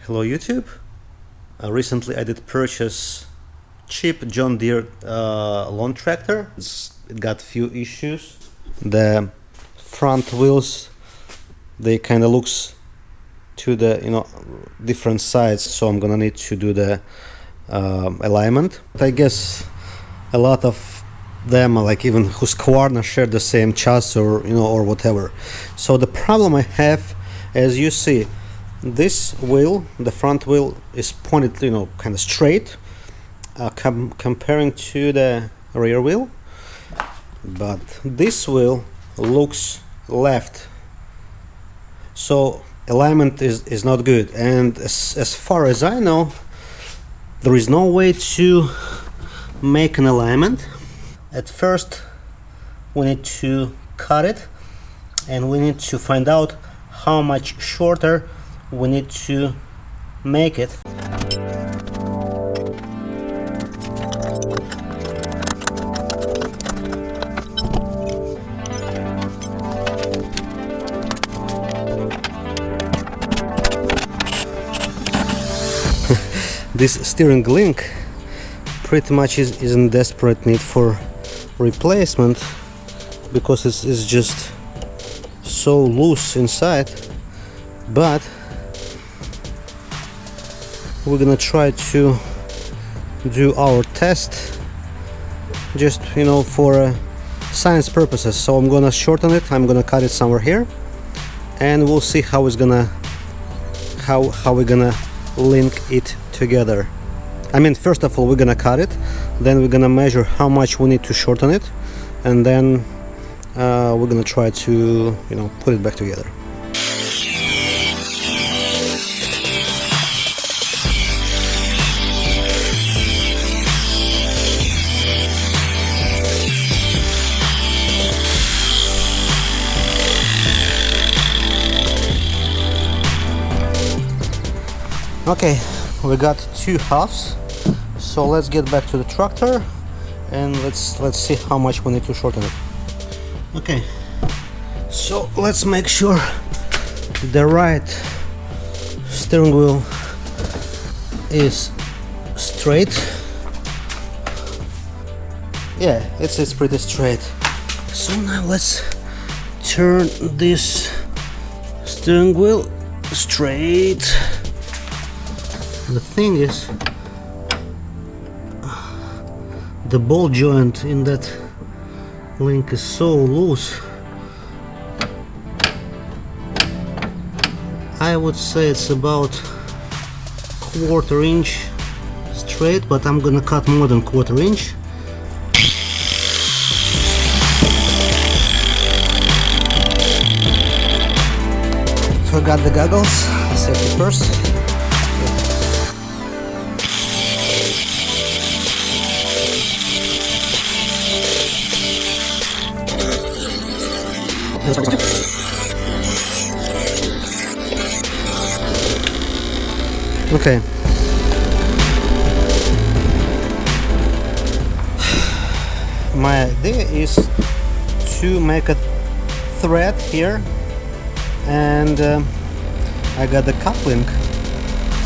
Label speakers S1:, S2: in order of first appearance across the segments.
S1: Hello YouTube. Recently I did purchase cheap John Deere lawn tractor. It got few issues. The front wheels, they kind of looks to the different sides, so I'm gonna need to do the alignment. I guess a lot of them, like even Husqvarna, share the same chassis or whatever. So the problem I have, as you see, this wheel, the front wheel, is pointed kind of straight comparing to the rear wheel, but this wheel looks left, so alignment is not good. And as far as I know, there is no way to make an alignment. At first we need to cut it, and we need to find out how much shorter we need to make it. This steering link pretty much is in desperate need for replacement, because it's just so loose inside. But we're gonna try to do our test just for science purposes. So I'm gonna shorten it, I'm gonna cut it somewhere here, and we'll see how it's gonna how we're gonna link it together. I mean, first of all we're gonna cut it, then we're gonna measure how much we need to shorten it, and then we're gonna try to put it back together. Okay, we got two halves, so let's get back to the tractor and let's see how much we need to shorten it. Okay, so let's make sure the right steering wheel is straight. Yeah, it's pretty straight. So now let's turn this steering wheel straight. The thing is, the ball joint in that link is so loose. I would say it's about 1/4 inch straight, but I'm gonna cut more than 1/4 inch. Forgot the goggles, safety first. Okay. My idea is to make a thread here, and I got the coupling,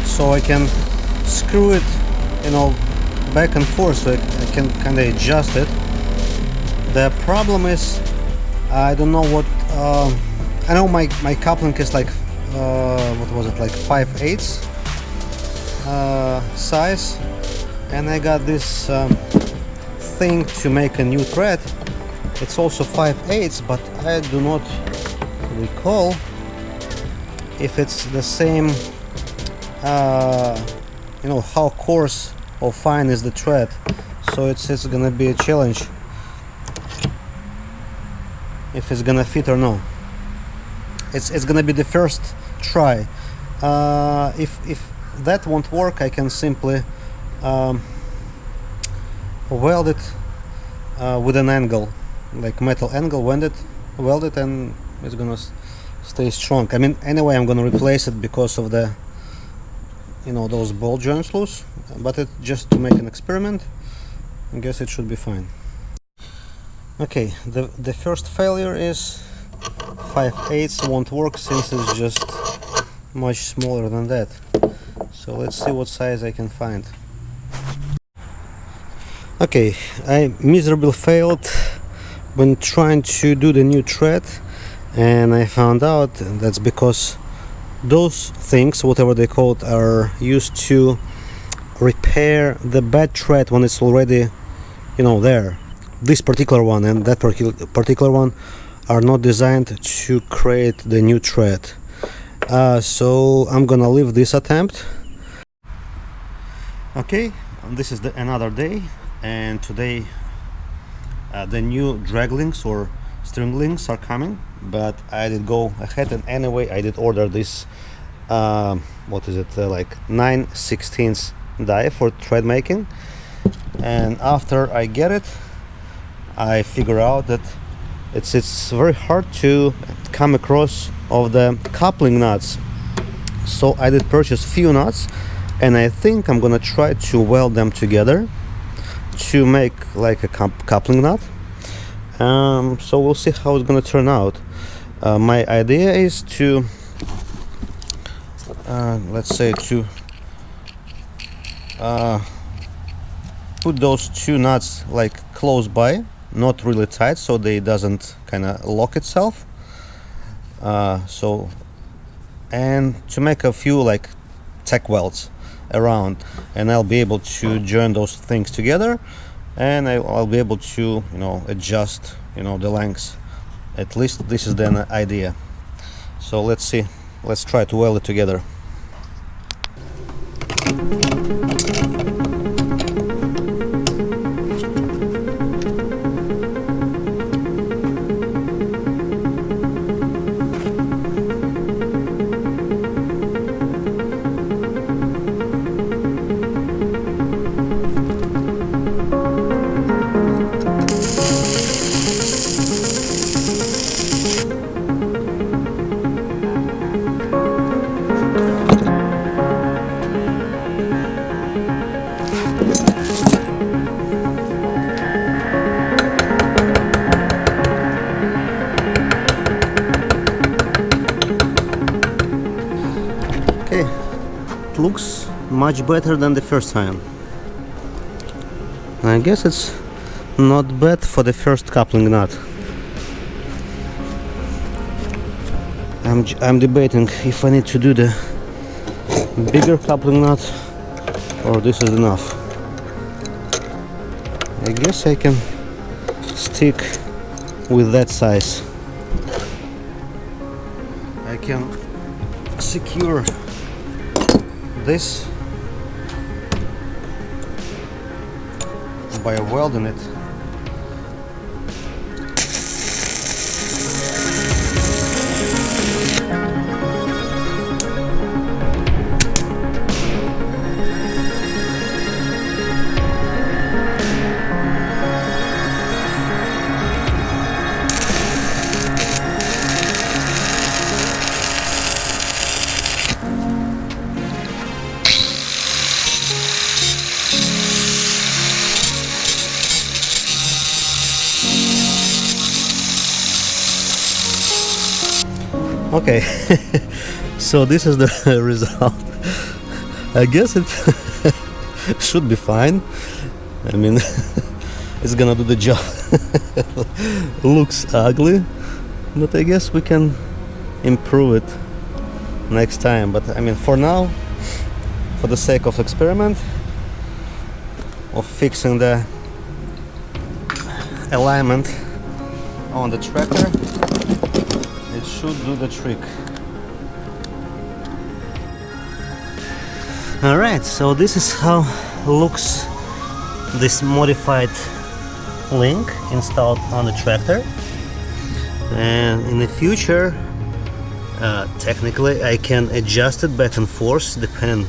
S1: so I can screw it back and forth, so I can kind of adjust it. The problem is, I don't know what I know my coupling is like what was it, like 5/8 size, and I got this thing to make a new thread. It's also 5/8, but I do not recall if it's the same how coarse or fine is the thread, so it's gonna be a challenge if it's gonna fit or no. It's gonna be the first try. If that won't work, I can simply weld it with an angle, like metal angle, weld it, and it's gonna stay strong. I mean, anyway, I'm gonna replace it because of the those ball joints loose, but it just to make an experiment. I guess it should be fine. Okay, the first failure is 5/8 won't work, since it's just much smaller than that. So let's see what size I can find. Okay, I miserably failed when trying to do the new tread, and I found out that's because those things, whatever they called, are used to repair the bad tread when it's already, there. This particular one and that particular one are not designed to create the new tread. So I'm gonna leave this attempt. Okay, this is another day, and today the new drag links or string links are coming, but I did go ahead and anyway I did order this like 9/16 die for thread making, and after I get it I figure out that it's very hard to come across of the coupling nuts. So I did purchase few nuts, and I think I'm gonna try to weld them together to make like a coupling nut. So we'll see how it's gonna turn out. My idea is to put those two nuts like close by, not really tight, so they doesn't kind of lock itself. And to make a few like tack welds around, and I'll be able to join those things together, and I'll be able to adjust the lengths. At least this is the idea. So let's see, let's try to weld it together. Looks much better than the first time. I guess it's not bad for the first coupling nut. I'm debating if I need to do the bigger coupling nut or this is enough. I guess I can stick with that size. I can secure this by welding it. Okay, so this is the result. I guess it should be fine. I mean, it's gonna do the job. Looks ugly, but I guess we can improve it next time. But I mean, for now, for the sake of experiment, of fixing the alignment on the tractor, it should do the trick. Alright, so this is how looks this modified link installed on the tractor. And in the future, technically I can adjust it back and forth depending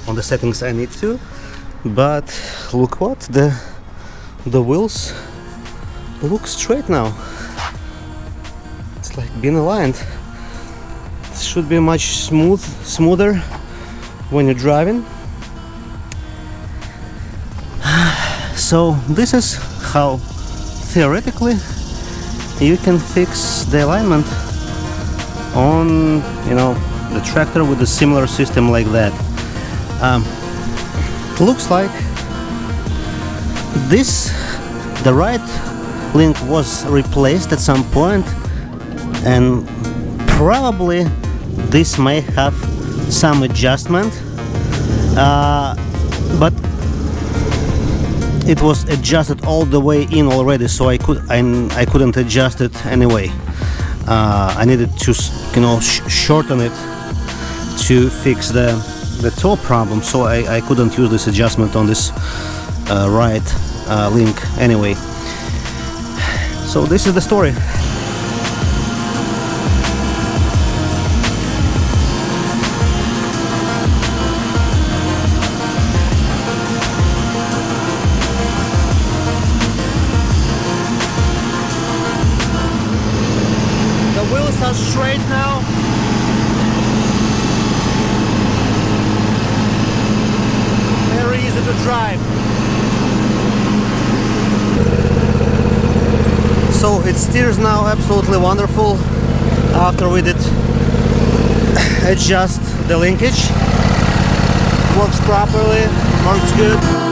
S1: on the settings I need to. But look what, the wheels look straight now. It's like being aligned. It should be much smoother when you're driving. So this is how theoretically you can fix the alignment on the tractor with a similar system like that. Looks like the right link was replaced at some point, and probably this may have some adjustment, but it was adjusted all the way in already, so I couldn't adjust it anyway. I needed to shorten it to fix the toe problem, so I couldn't use this adjustment on this right link anyway. So this is the story. The wheels are straight now. Very easy to drive. So it steers now absolutely wonderful after we did adjust the linkage. Works properly, works good.